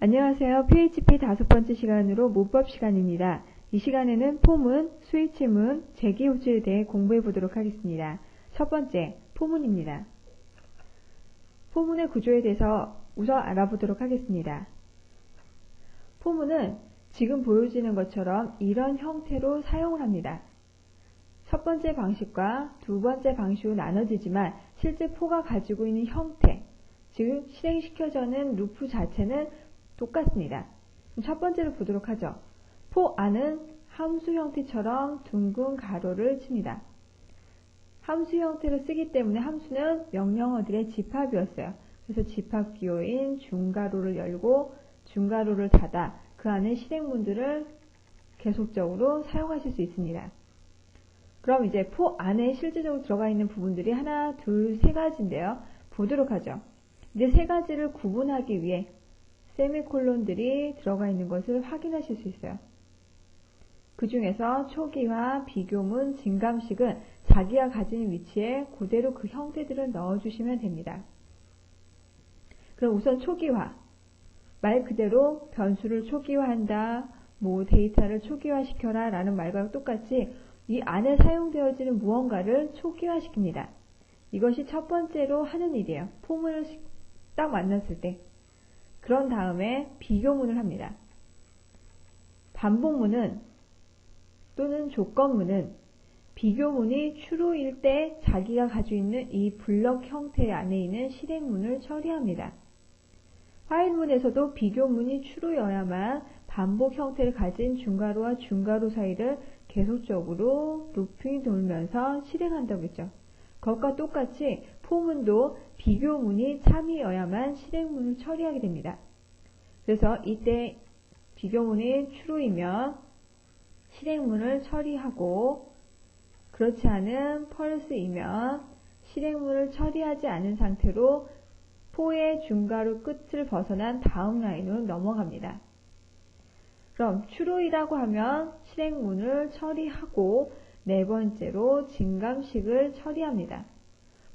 안녕하세요. PHP 5번째 시간으로 문법 시간입니다. 이 시간에는 포문, 스위치문, 재기호출에 대해 공부해 보도록 하겠습니다. 첫 번째, 포문입니다. 포문의 구조에 대해서 우선 알아보도록 하겠습니다. 포문은 지금 보여지는 것처럼 이런 형태로 사용을 합니다. 첫 번째 방식과 두 번째 방식으로 나눠지지만 실제 포가 가지고 있는 형태, 즉 실행시켜져는 루프 자체는 똑같습니다. 첫 번째로 보도록 하죠. 포 안은 함수 형태처럼 둥근 가로를 칩니다. 함수 형태를 쓰기 때문에 함수는 명령어들의 집합이었어요. 그래서 집합 기호인 중가로를 열고 중가로를 닫아 그 안에 실행문들을 계속적으로 사용하실 수 있습니다. 그럼 이제 포 안에 실제적으로 들어가 있는 부분들이 하나, 둘, 세 가지인데요. 보도록 하죠. 이제 세 가지를 구분하기 위해 세미콜론들이 들어가 있는 것을 확인하실 수 있어요. 그 중에서 초기화, 비교문, 진감식은 자기가 가진 위치에 그대로 그 형태들을 넣어주시면 됩니다. 그럼 우선 초기화. 말 그대로 변수를 초기화한다, 데이터를 초기화시켜라 라는 말과 똑같이 이 안에 사용되어지는 무언가를 초기화시킵니다. 이것이 첫 번째로 하는 일이에요. 포문을 딱 만났을 때. 그런 다음에 비교문을 합니다. 반복문은 또는 조건문은 비교문이 true일 때 자기가 가지고 있는 이 블럭 형태 안에 있는 실행문을 처리합니다. while문에서도 비교문이 true여야만 반복 형태를 가진 중괄호와 중괄호 사이를 계속적으로 루핑이 돌면서 실행한다고 했죠. 그것과 똑같이 포문도 비교문이 참이어야만 실행문을 처리하게 됩니다. 그래서 이때 비교문이 true이면 실행문을 처리하고 그렇지 않은 false이면 실행문을 처리하지 않은 상태로 포의 중괄호 끝을 벗어난 다음 라인으로 넘어갑니다. 그럼 true이라고 하면 실행문을 처리하고 네 번째로 진감식을 처리합니다.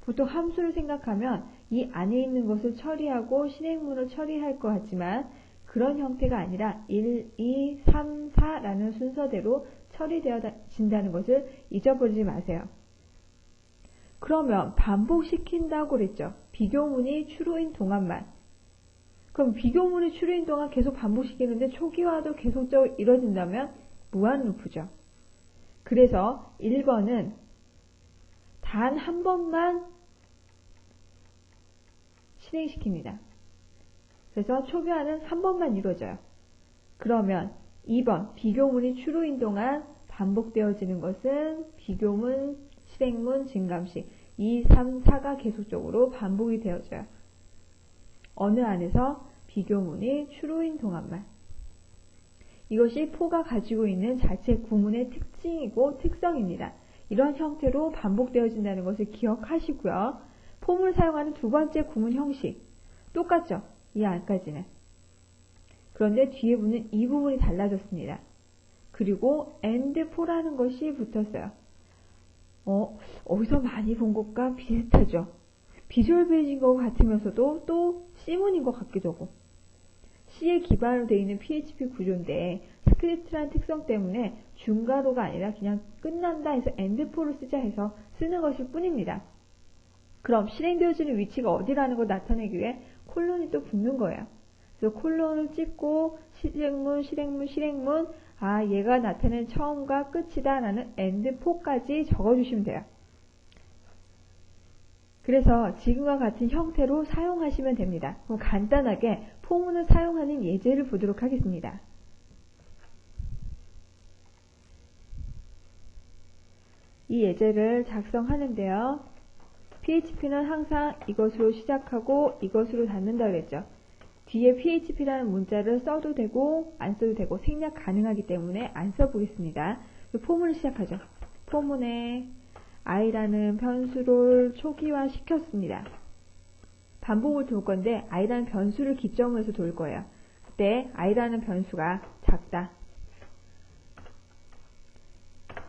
보통 함수를 생각하면 이 안에 있는 것을 처리하고 실행문을 처리할 것 같지만 그런 형태가 아니라 1, 2, 3, 4라는 순서대로 처리되어진다는 것을 잊어버리지 마세요. 그러면 반복시킨다고 그랬죠. 비교문이 true인 동안만. 그럼 비교문이 true인 동안 계속 반복시키는데 초기화도 계속적으로 이뤄진다면 무한 루프죠. 그래서 1번은 단 한 번만 실행시킵니다. 그래서 초기화는 한 번만 이루어져요. 그러면 2번 비교문이 true인 동안 반복되어지는 것은 비교문, 실행문, 진감식 2, 3, 4가 계속적으로 반복이 되어져요. 어느 안에서 비교문이 true인 동안만. 이것이 포가 가지고 있는 자체 구문의 특징이고 특성입니다. 이런 형태로 반복되어진다는 것을 기억하시고요. 포문을 사용하는 두 번째 구문 형식 똑같죠? 이 안까지는. 그런데 뒤에 붙는 이 부분이 달라졌습니다. 그리고 and for라는 것이 붙었어요. 어디서 많이 본 것과 비슷하죠? 비주얼 베이직인 것 같으면서도 또 C문인 것 같기도 하고. C에 기반으로 되어 있는 PHP 구조인데 스크립트란 특성 때문에 중괄호가 아니라 그냥 끝난다 해서 and for를 쓰자 해서 쓰는 것일 뿐입니다. 그럼 실행되어지는 위치가 어디라는 걸 나타내기 위해 콜론이 또 붙는 거예요. 그래서 콜론을 찍고 실행문, 실행문, 실행문 얘가 나타내는 처음과 끝이다 라는 and for까지 적어주시면 돼요. 그래서 지금과 같은 형태로 사용하시면 됩니다. 그럼 간단하게 포문을 사용하는 예제를 보도록 하겠습니다. 이 예제를 작성하는데요. PHP는 항상 이것으로 시작하고 이것으로 닫는다 그랬죠. 뒤에 PHP라는 문자를 써도 되고 안 써도 되고 생략 가능하기 때문에 안 써보겠습니다. 포문을 시작하죠. 포문에 i라는 변수를 초기화 시켰습니다. 반복을 돌 건데 i라는 변수를 기점으로 해서 돌 거예요. 그때 i라는 변수가 작다.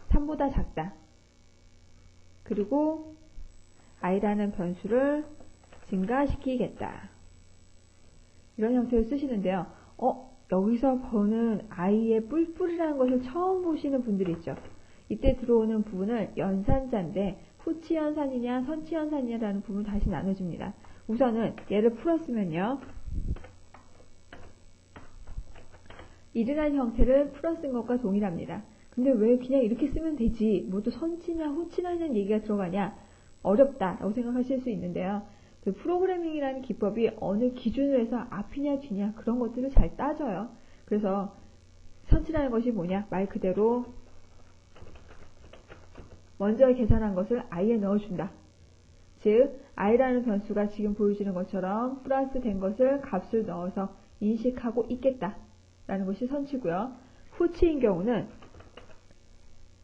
3보다 작다. 그리고 i라는 변수를 증가시키겠다. 이런 형태로 쓰시는데요. 여기서 보는 i의 뿔뿔이라는 것을 처음 보시는 분들이 있죠. 이때 들어오는 부분을 연산자인데 후치연산이냐 선치연산이냐라는 부분을 다시 나눠줍니다. 우선은 얘를 풀었으면요. 이르란 형태를 풀어쓴 것과 동일합니다. 근데 왜 그냥 이렇게 쓰면 되지? 뭐 또 선치냐 후치냐는 얘기가 들어가냐? 어렵다라고 생각하실 수 있는데요. 그 프로그래밍이라는 기법이 어느 기준으로 해서 앞이냐 뒤냐 그런 것들을 잘 따져요. 그래서 선치라는 것이 뭐냐? 말 그대로 먼저 계산한 것을 i에 넣어준다. 즉 i라는 변수가 지금 보여지는 것처럼 플러스 된 것을 값을 넣어서 인식하고 있겠다 라는 것이 선치고요. 후치인 경우는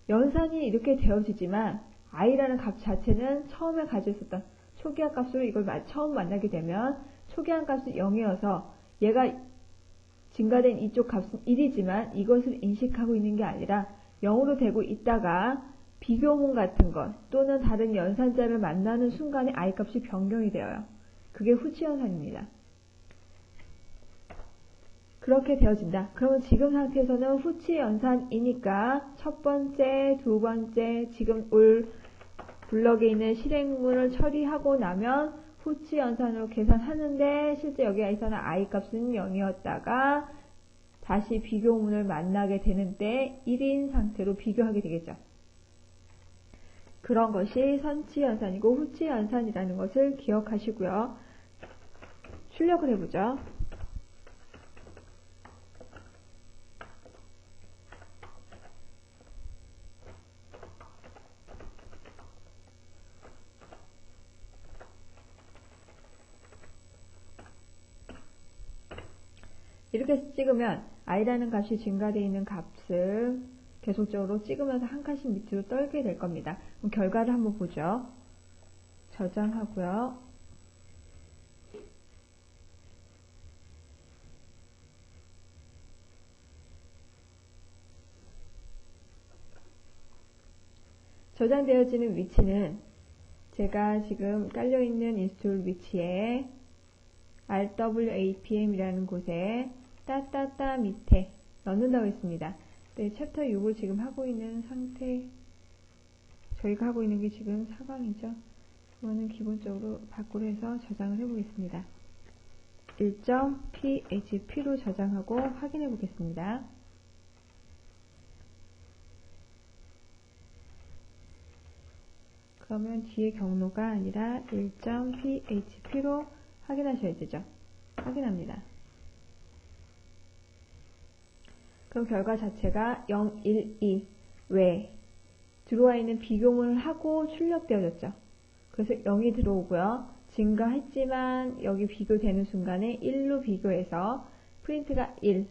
연산이 이렇게 되어지지만 i라는 값 자체는 처음에 가지고 있었던 초기화 값으로 이걸 처음 만나게 되면 초기화 값은 0이어서 얘가 증가된 이쪽 값은 1이지만 이것을 인식하고 있는 게 아니라 0으로 되고 있다가 비교문 같은 것 또는 다른 연산자를 만나는 순간에 i 값이 변경이 되어요. 그게 후치 연산입니다. 그렇게 되어진다. 그러면 지금 상태에서는 후치 연산이니까 첫 번째, 두 번째 지금 올 블럭에 있는 실행문을 처리하고 나면 후치 연산으로 계산하는데 실제 여기에서는 i 값은 0이었다가 다시 비교문을 만나게 되는데 1인 상태로 비교하게 되겠죠. 그런 것이 선치 연산이고 후치 연산이라는 것을 기억하시고요. 출력을 해보죠. 이렇게 찍으면 i라는 값이 증가되어 있는 값을 계속적으로 찍으면서 한 칸씩 밑으로 떨게 될 겁니다. 그럼 결과를 한번 보죠. 저장하고요. 저장되어지는 위치는 제가 지금 깔려있는 인스톨 위치에 rwapm이라는 곳에 따따따 밑에 넣는다고 했습니다. 네, 챕터 6을 지금 하고 있는 상태, 저희가 하고 있는 게 지금 4강이죠. 그거는 기본적으로 밖으로 해서 저장을 해보겠습니다. 1.php로 저장하고 확인해 보겠습니다. 그러면 뒤에 경로가 아니라 1.php로 확인하셔야 되죠. 확인합니다. 그럼 결과 자체가 0, 1, 2 외에 들어와 있는 비교문을 하고 출력되어졌죠. 그래서 0이 들어오고요. 증가했지만 여기 비교되는 순간에 1로 비교해서 프린트가 1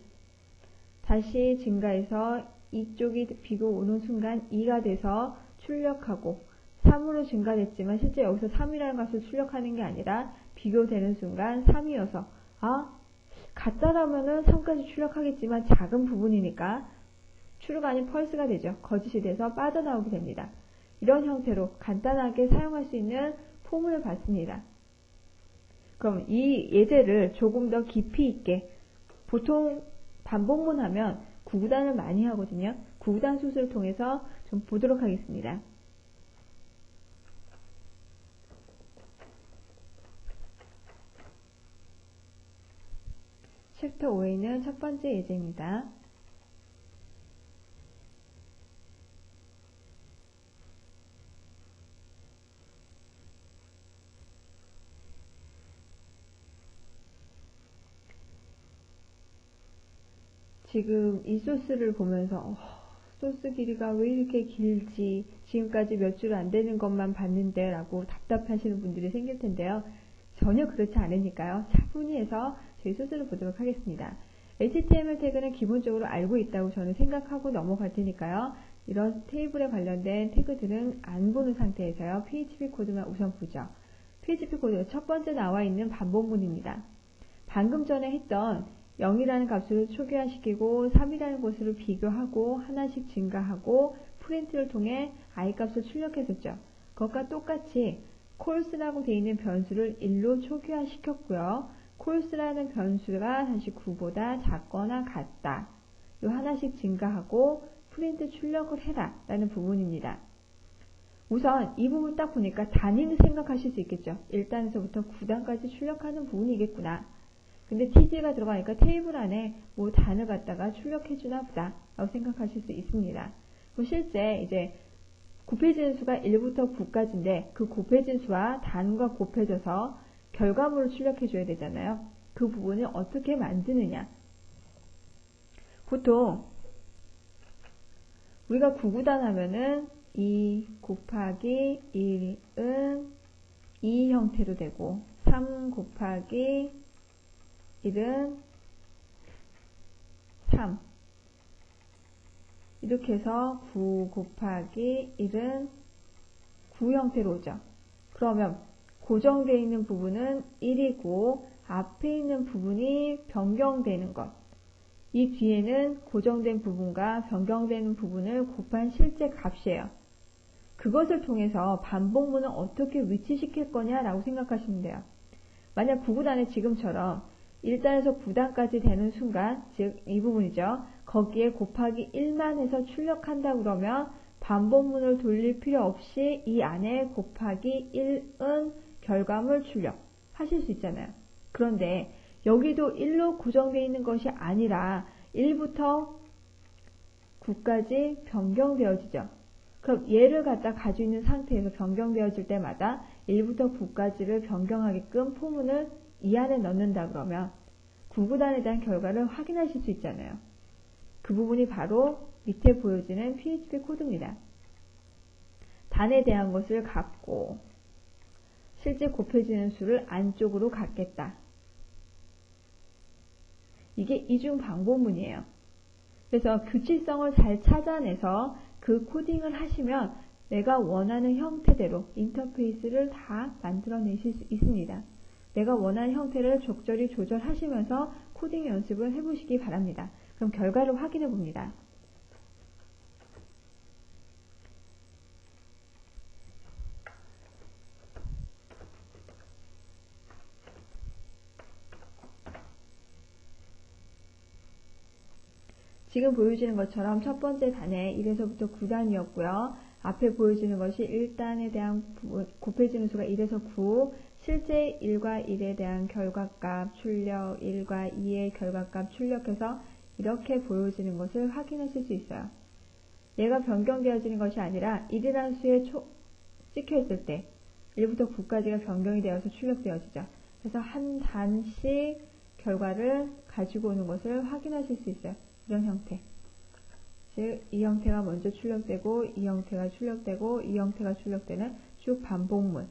다시 증가해서 이쪽이 비교 오는 순간 2가 돼서 출력하고 3으로 증가됐지만 실제 여기서 3이라는 값을 출력하는 게 아니라 비교되는 순간 3이어서 가짜라면은 3까지 출력하겠지만 작은 부분이니까 추루가 아닌 펄스가 되죠. 거짓이 돼서 빠져나오게 됩니다. 이런 형태로 간단하게 사용할 수 있는 포문을 봤습니다. 그럼 이 예제를 조금 더 깊이 있게 보통 반복문 하면 구구단을 많이 하거든요. 구구단 수술을 통해서 좀 보도록 하겠습니다. 챕터 5에 있는 첫 번째 예제입니다. 지금 이 소스를 보면서 소스 길이가 왜 이렇게 길지? 지금까지 몇 줄 안 되는 것만 봤는데 라고 답답하시는 분들이 생길 텐데요. 전혀 그렇지 않으니까요. 차분히 해서 저희 소스를 보도록 하겠습니다. HTML 태그는 기본적으로 알고 있다고 저는 생각하고 넘어갈 테니까요. 이런 테이블에 관련된 태그들은 안 보는 상태에서요. PHP 코드만 우선 보죠. PHP 코드 첫 번째 나와 있는 반복문입니다. 방금 전에 했던 0이라는 값으로 초기화시키고 3이라는 것으로 비교하고 하나씩 증가하고 프린트를 통해 i 값을 출력했었죠. 그것과 똑같이 콜스라고 되어 있는 변수를 1로 초기화시켰고요. 콜스라는 변수가 다시 9보다 작거나 같다. 요 하나씩 증가하고 프린트 출력을 해라 라는 부분입니다. 우선 이 부분 딱 보니까 단위를 생각하실 수 있겠죠. 1단에서부터 9단까지 출력하는 부분이겠구나. 근데 tg가 들어가니까 테이블 안에 뭐 단을 갖다가 출력해주나 보다 라고 생각하실 수 있습니다. 실제 이제 곱해지는 수가 1부터 9까지인데 그 곱해진 수와 단과 곱해져서 결과물을 출력해줘야 되잖아요. 그 부분을 어떻게 만드느냐. 보통 우리가 9구단 하면은 2 곱하기 1은 2 형태로 되고 3 곱하기 1은 3 이렇게 해서 9 곱하기 1은 9 형태로 오죠. 그러면 고정되어 있는 부분은 1이고 앞에 있는 부분이 변경되는 것. 이 뒤에는 고정된 부분과 변경되는 부분을 곱한 실제 값이에요. 그것을 통해서 반복문을 어떻게 위치시킬 거냐라고 생각하시면 돼요. 만약 9구단에 지금처럼 1단에서 9단까지 되는 순간, 즉 이 부분이죠. 거기에 곱하기 1만 해서 출력한다 그러면 반복문을 돌릴 필요 없이 이 안에 곱하기 1은 결과물 출력 하실 수 있잖아요. 그런데 여기도 1로 고정되어 있는 것이 아니라 1부터 9까지 변경되어지죠. 그럼 얘를 갖다 가지고 있는 상태에서 변경되어질 때마다 1부터 9까지를 변경하게끔 포문을 이 안에 넣는다 그러면 9구단에 대한 결과를 확인하실 수 있잖아요. 그 부분이 바로 밑에 보여지는 PHP 코드입니다. 단에 대한 것을 갖고 실제 곱해지는 수를 안쪽으로 갖겠다. 이게 이중 반복문이에요. 그래서 규칙성을 잘 찾아내서 그 코딩을 하시면 내가 원하는 형태대로 인터페이스를 다 만들어내실 수 있습니다. 내가 원하는 형태를 적절히 조절하시면서 코딩 연습을 해보시기 바랍니다. 그럼 결과를 확인해 봅니다. 지금 보여지는 것처럼 첫 번째 단에 1에서부터 9단이었고요. 앞에 보여지는 것이 1단에 대한 곱해지는 수가 1에서 9, 실제 1과 1에 대한 결과값 출력, 1과 2의 결과값 출력해서 이렇게 보여지는 것을 확인하실 수 있어요. 얘가 변경되어지는 것이 아니라 1이라는 수에 찍혀있을 때 1부터 9까지가 변경이 되어서 출력되어지죠. 그래서 한 단씩 결과를 가지고 오는 것을 확인하실 수 있어요. 이런 형태. 즉, 이 형태가 먼저 출력되고, 이 형태가 출력되고, 이 형태가 출력되는 쭉 반복문.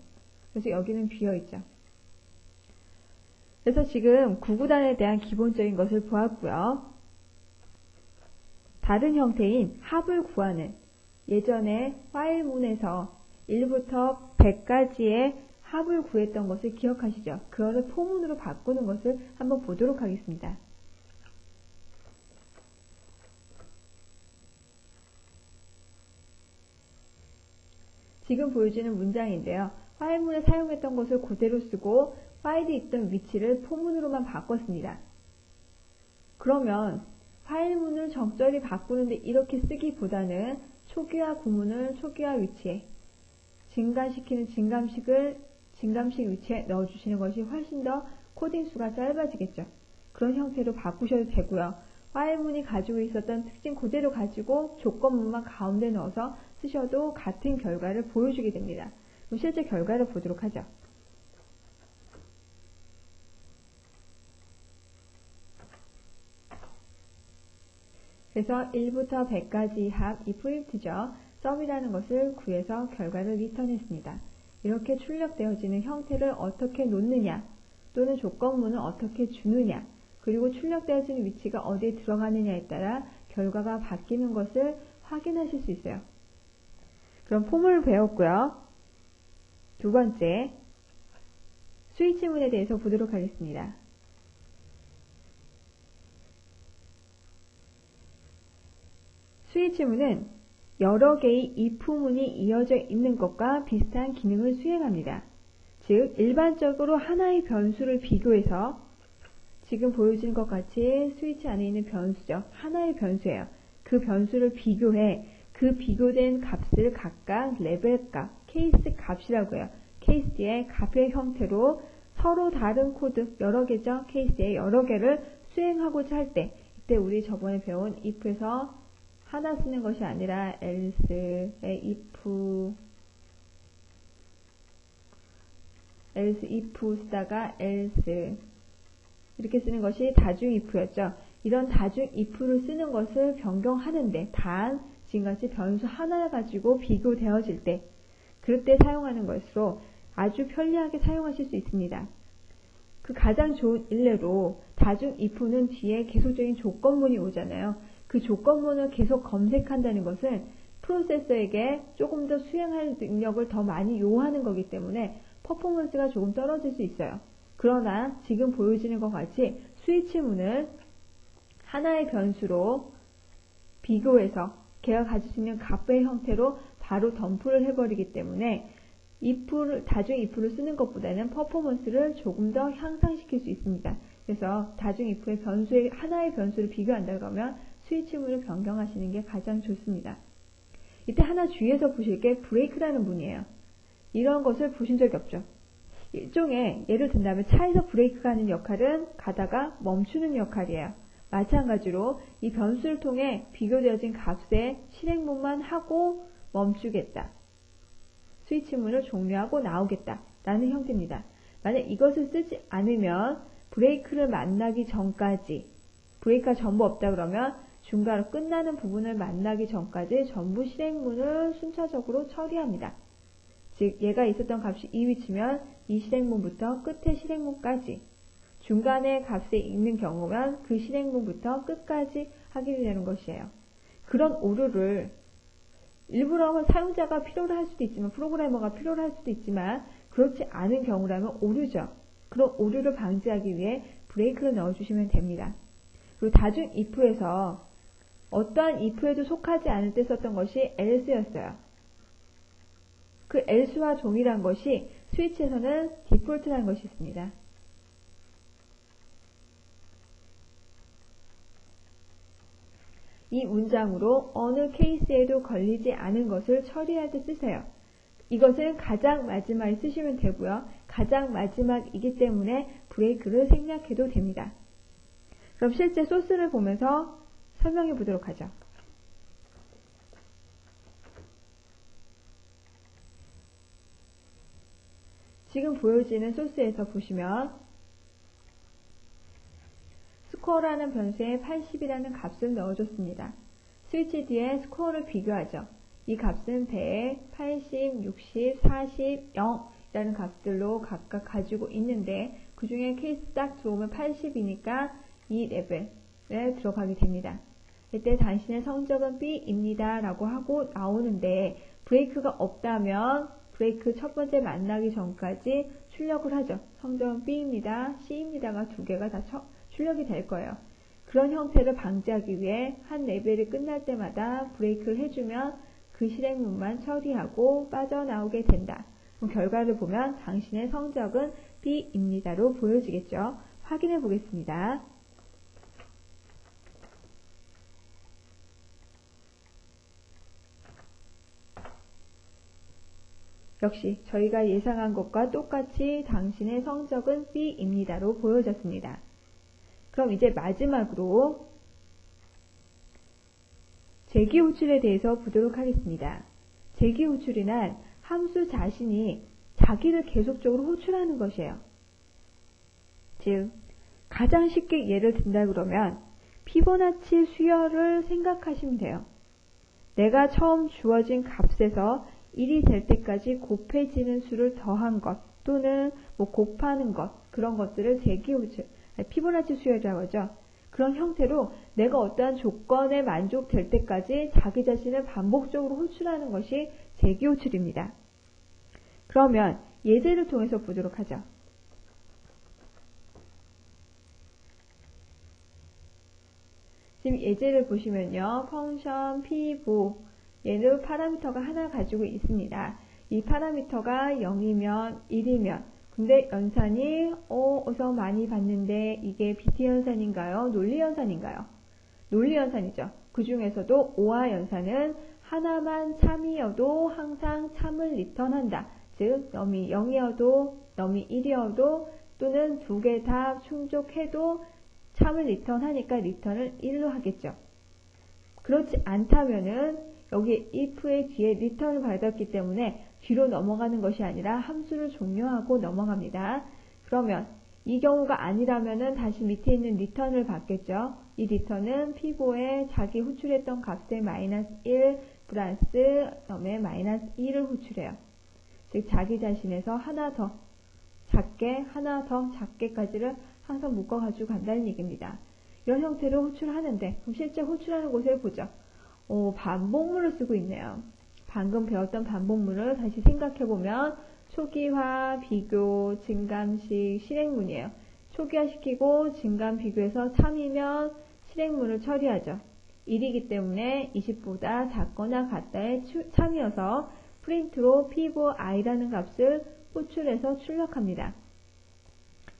그래서 여기는 비어있죠. 그래서 지금 9구단에 대한 기본적인 것을 보았고요. 다른 형태인 합을 구하는 예전에 파일문에서 1부터 100까지의 합을 구했던 것을 기억하시죠? 그것을 포문으로 바꾸는 것을 한번 보도록 하겠습니다. 지금 보여지는 문장인데요. 파일문에 사용했던 것을 그대로 쓰고 파일이 있던 위치를 포문으로만 바꿨습니다. 그러면 파일문을 적절히 바꾸는데 이렇게 쓰기보다는 초기화 구문을 초기화 위치에, 증감시키는 증감식 위치에 넣어주시는 것이 훨씬 더 코딩 수가 짧아지겠죠. 그런 형태로 바꾸셔도 되고요. 파일문이 가지고 있었던 특징 그대로 가지고 조건문만 가운데 넣어서 쓰셔도 같은 결과를 보여주게 됩니다. 그럼 실제 결과를 보도록 하죠. 그래서 1부터 100까지 합, 이 프린트죠. sum이라는 것을 구해서 결과를 리턴했습니다. 이렇게 출력되어지는 형태를 어떻게 놓느냐, 또는 조건문을 어떻게 주느냐, 그리고 출력되어지는 위치가 어디에 들어가느냐에 따라 결과가 바뀌는 것을 확인하실 수 있어요. 그럼 폼을 배웠고요. 두 번째, 스위치문에 대해서 보도록 하겠습니다. 스위치문은 여러 개의 if문이 이어져 있는 것과 비슷한 기능을 수행합니다. 즉, 일반적으로 하나의 변수를 비교해서 지금 보여진 것 같이 스위치 안에 있는 변수죠. 하나의 변수예요. 그 변수를 비교해 그 비교된 값을 각각 레벨 값, 케이스 값이라고 해요. 케이스의 값의 형태로 서로 다른 코드, 여러 개죠. 케이스의 여러 개를 수행하고자 할 때, 이때 우리 저번에 배운 if에서 하나 쓰는 것이 아니라 else의 if 쓰다가 else 이렇게 쓰는 것이 다중 if였죠. 이런 다중 if를 쓰는 것을 변경하는데 단 지금같이 변수 하나를 가지고 비교되어질 때 그럴 때 사용하는 것으로 아주 편리하게 사용하실 수 있습니다. 그 가장 좋은 일례로 다중 if는 뒤에 계속적인 조건문이 오잖아요. 그 조건문을 계속 검색한다는 것은 프로세서에게 조금 더 수행할 능력을 더 많이 요하는 거기 때문에 퍼포먼스가 조금 떨어질 수 있어요. 그러나 지금 보여지는 것 같이 스위치문을 하나의 변수로 비교해서 걔가 가질 수 있는 값의 형태로 바로 덤프를 해버리기 때문에 다중 if를 쓰는 것보다는 퍼포먼스를 조금 더 향상시킬 수 있습니다. 그래서 다중 if의 하나의 변수를 비교한다 그러면 스위치문을 변경하시는 게 가장 좋습니다. 이때 하나 주의해서 보실 게 브레이크라는 문이에요. 이런 것을 보신 적이 없죠. 일종의 예를 든다면 차에서 브레이크가 하는 역할은 가다가 멈추는 역할이에요. 마찬가지로 이 변수를 통해 비교되어진 값의 실행문만 하고 멈추겠다. 스위치문을 종료하고 나오겠다. 라는 형태입니다. 만약 이것을 쓰지 않으면 브레이크를 만나기 전까지 브레이크가 전부 없다 그러면 중간으로 끝나는 부분을 만나기 전까지 전부 실행문을 순차적으로 처리합니다. 즉 얘가 있었던 값이 이 위치면 이 실행문부터 끝의 실행문까지 중간에 값에 있는 경우면 그 실행문부터 끝까지 하게 되는 것이에요. 그런 오류를 일부러 사용자가 필요로 할 수도 있지만 프로그래머가 필요로 할 수도 있지만 그렇지 않은 경우라면 오류죠. 그런 오류를 방지하기 위해 브레이크를 넣어주시면 됩니다. 그리고 다중 if에서 어떠한 if에도 속하지 않을 때 썼던 것이 else였어요. 그 else와 동일한 것이 스위치에서는 디폴트라는 것이 있습니다. 이 문장으로 어느 케이스에도 걸리지 않은 것을 처리할 때 쓰세요. 이것은 가장 마지막에 쓰시면 되고요. 가장 마지막이기 때문에 브레이크를 생략해도 됩니다. 그럼 실제 소스를 보면서 설명해 보도록 하죠. 지금 보여지는 소스에서 보시면 스코어라는 변수에 80이라는 값을 넣어줬습니다. 스위치 뒤에 스코어를 비교하죠. 이 값은 100, 80, 60, 40, 0이라는 값들로 각각 가지고 있는데 그 중에 케이스 딱 들어오면 80이니까 이 레벨에 들어가게 됩니다. 이때 당신의 성적은 B입니다 라고 하고 나오는데 브레이크가 없다면 브레이크 첫 번째 만나기 전까지 출력을 하죠. 성적은 B입니다, C입니다가 두 개가 다 출력이 될 거예요. 그런 형태를 방지하기 위해 한 레벨이 끝날 때마다 브레이크를 해주면 그 실행문만 처리하고 빠져나오게 된다. 그럼 결과를 보면 당신의 성적은 B입니다로 보여지겠죠. 확인해 보겠습니다. 역시 저희가 예상한 것과 똑같이 당신의 성적은 B입니다로 보여졌습니다. 그럼 이제 마지막으로 재기 호출에 대해서 보도록 하겠습니다. 재기 호출이란 함수 자신이 자기를 계속적으로 호출하는 것이에요. 즉 가장 쉽게 예를 든다 그러면 피보나치 수열을 생각하시면 돼요. 내가 처음 주어진 값에서 1이 될 때까지 곱해지는 수를 더한 것 또는 곱하는 것 그런 것들을 재기 호출 피보나치 수열이라고 하죠. 그런 형태로 내가 어떠한 조건에 만족될 때까지 자기 자신을 반복적으로 호출하는 것이 재기 호출입니다. 그러면 예제를 통해서 보도록 하죠. 지금 예제를 보시면요. 펑션 피보 얘는 파라미터가 하나 가지고 있습니다. 이 파라미터가 0이면 1이면 근데 연산이 어디서 많이 봤는데 이게 비트연산인가요? 논리연산인가요? 논리연산이죠. 그 중에서도 오화 연산은 하나만 참이어도 항상 참을 리턴한다. 즉 넘이 0이어도 넘이 1이어도 또는 두 개 다 충족해도 참을 리턴하니까 리턴을 1로 하겠죠. 그렇지 않다면은 여기 if의 뒤에 리턴을 받았기 때문에 뒤로 넘어가는 것이 아니라 함수를 종료하고 넘어갑니다. 그러면 이 경우가 아니라면은 다시 밑에 있는 리턴을 받겠죠. 이 리턴은 P5에 자기 호출했던 값에 마이너스 1 플러스 넘에 마이너스 2를 호출해요. 즉 자기 자신에서 하나 더 작게까지를 항상 묶어가지고 간다는 얘기입니다. 이런 형태로 호출하는데 그럼 실제 호출하는 곳을 보죠. 반복문을 쓰고 있네요. 방금 배웠던 반복문을 다시 생각해보면 초기화, 비교, 증감식, 실행문이에요. 초기화시키고 증감, 비교해서 참이면 실행문을 처리하죠. 1이기 때문에 20보다 작거나 같다의 참이어서 프린트로 p5i라는 값을 호출해서 출력합니다.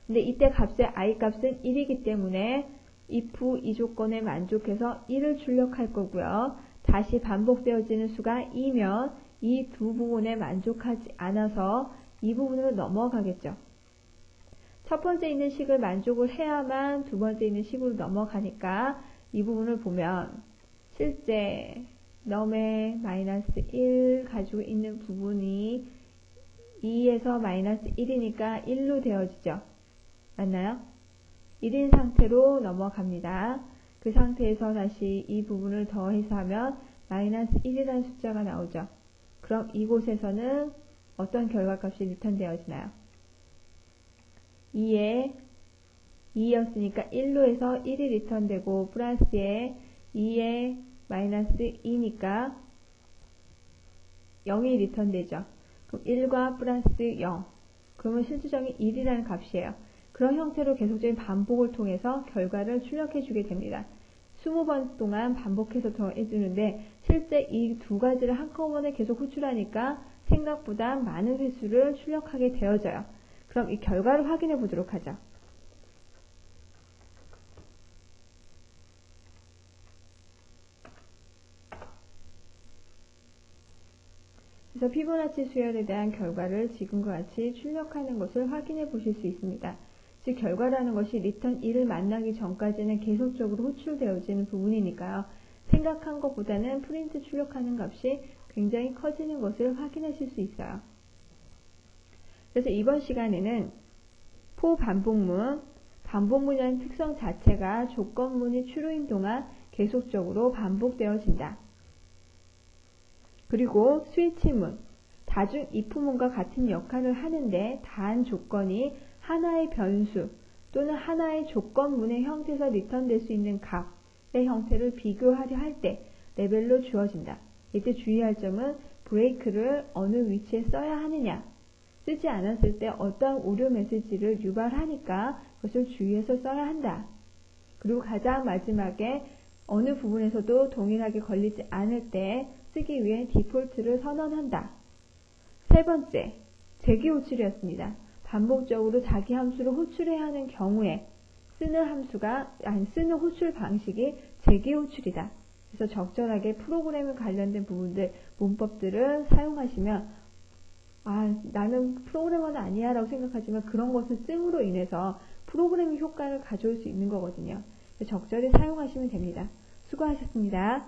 근데 이때 값의 i 값은 1이기 때문에 if 이 조건에 만족해서 1을 출력할 거고요. 다시 반복되어지는 수가 2면 이 두 부분에 만족하지 않아서 이 부분으로 넘어가겠죠. 첫 번째 있는 식을 만족을 해야만 두 번째 있는 식으로 넘어가니까 이 부분을 보면 실제 넘의 마이너스 1 가지고 있는 부분이 2에서 마이너스 1이니까 1로 되어지죠. 맞나요? 1인 상태로 넘어갑니다. 그 상태에서 다시 이 부분을 더해서 하면 마이너스 1이라는 숫자가 나오죠. 그럼 이곳에서는 어떤 결과값이 리턴되어지나요? 2에 2였으니까 1로 해서 1이 리턴되고 플러스에 2에 마이너스 2니까 0이 리턴되죠. 그럼 1과 플러스 0. 그러면 실질적인 1이라는 값이에요. 그런 형태로 계속적인 반복을 통해서 결과를 출력해 주게 됩니다. 20번 동안 반복해서 더해주는데 실제 이 두 가지를 한꺼번에 계속 호출하니까 생각보다 많은 횟수를 출력하게 되어져요. 그럼 이 결과를 확인해 보도록 하죠. 그래서 피보나치 수열에 대한 결과를 지금과 같이 출력하는 것을 확인해 보실 수 있습니다. 즉 결과라는 것이 return 1을 만나기 전까지는 계속적으로 호출되어지는 부분이니까요. 생각한 것보다는 프린트 출력하는 값이 굉장히 커지는 것을 확인하실 수 있어요. 그래서 이번 시간에는 반복문이라는 특성 자체가 조건문이 true인 동안 계속적으로 반복되어진다. 그리고 스위치문, 다중 if문과 같은 역할을 하는데 단 조건이 하나의 변수 또는 하나의 조건문의 형태에서 리턴될 수 있는 값의 형태를 비교하려 할 때 레벨로 주어진다. 이때 주의할 점은 브레이크를 어느 위치에 써야 하느냐, 쓰지 않았을 때 어떠한 오류 메시지를 유발하니까 그것을 주의해서 써야 한다. 그리고 가장 마지막에 어느 부분에서도 동일하게 걸리지 않을 때 쓰기 위해 디폴트를 선언한다. 세 번째, 재기 호출이었습니다. 반복적으로 자기 함수를 호출해야 하는 경우에 쓰는 호출 방식이 재기 호출이다. 그래서 적절하게 프로그램에 관련된 부분들, 문법들을 사용하시면 나는 프로그래머는 아니야 라고 생각하지만 그런 것을 씀으로 인해서 프로그래밍 효과를 가져올 수 있는 거거든요. 적절히 사용하시면 됩니다. 수고하셨습니다.